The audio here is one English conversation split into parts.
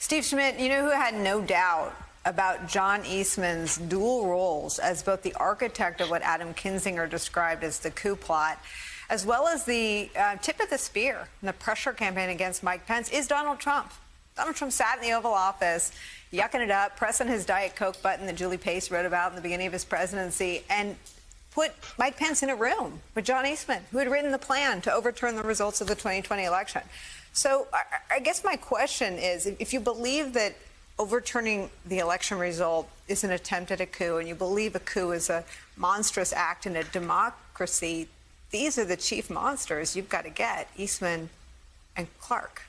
Steve Schmidt, you know who had no doubt about John Eastman's dual roles as both the architect of what Adam Kinzinger described as the coup plot, as well as the tip of the spear in the pressure campaign against Mike Pence, is Donald Trump. Donald Trump sat in the Oval Office, yucking it up, pressing his Diet Coke button that Julie Pace wrote about in the beginning of his presidency, and put Mike Pence in a room with John Eastman, who had written the plan to overturn the results of the 2020 election. So I guess my question is, if you believe that overturning the election result is an attempt at a coup, and you believe a coup is a monstrous act in a democracy, these are the chief monsters you've got to get, Eastman and Clark.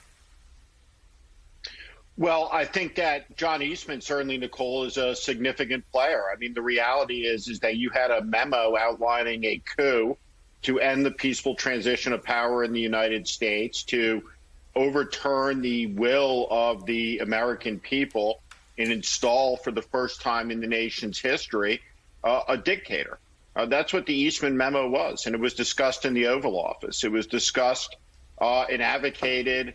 Well, I think that John Eastman, certainly, Nicole, is a significant player. I mean, the reality is that you had a memo outlining a coup to end the peaceful transition of power in the United States, to overturn the will of the American people and install for the first time in the nation's history a dictator. That's what the Eastman memo was, and it was discussed in the Oval Office. It was discussed and advocated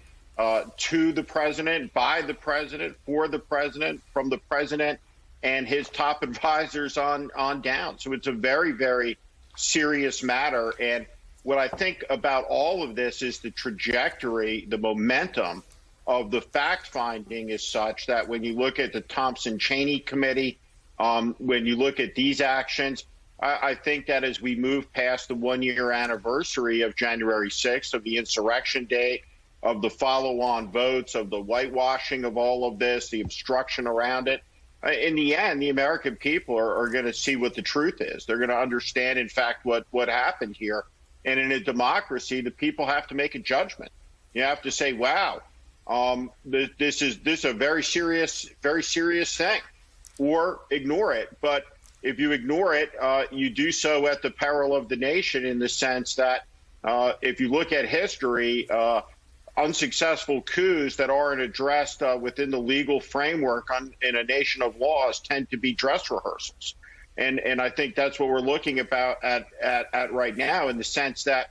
to the president, by the president, for the president, from the president and his top advisors on down. So it's a very, very serious matter. And what I think about all of this is the trajectory, the momentum of the fact finding is such that when you look at the Thompson-Cheney committee, when you look at these actions, I think that as we move past the one-year anniversary of January 6th, of the insurrection date, of the follow-on votes, of the whitewashing of all of this, the obstruction around it, in the end, the American people are going to see what the truth is. They're going to understand, in fact, what happened here. And in a democracy, the people have to make a judgment. You have to say, wow, this is a very serious thing, or ignore it. But if you ignore it, you do so at the peril of the nation, in the sense that if you look at history, unsuccessful coups that aren't addressed within the legal framework in a nation of laws tend to be dress rehearsals. And I think that's what we're looking about at right now, in the sense that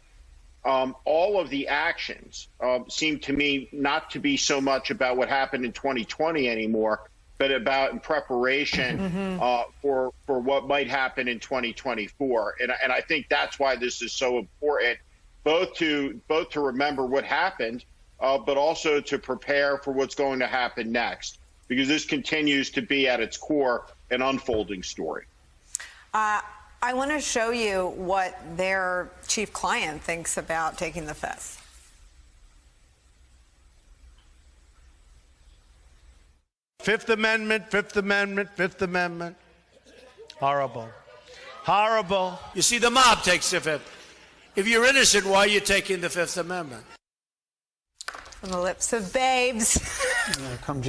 all of the actions seem to me not to be so much about what happened in 2020 anymore, but about in preparation for what might happen in 2024. And I think that's why this is so important, both to remember what happened, but also to prepare for what's going to happen next, because this continues to be at its core an unfolding story. I want to show you what their chief client thinks about taking the Fifth. Fifth Amendment, Fifth Amendment, Fifth Amendment. Horrible. Horrible. You see, the mob takes the Fifth. If you're innocent, why are you taking the Fifth Amendment? From the lips of babes. Yeah, come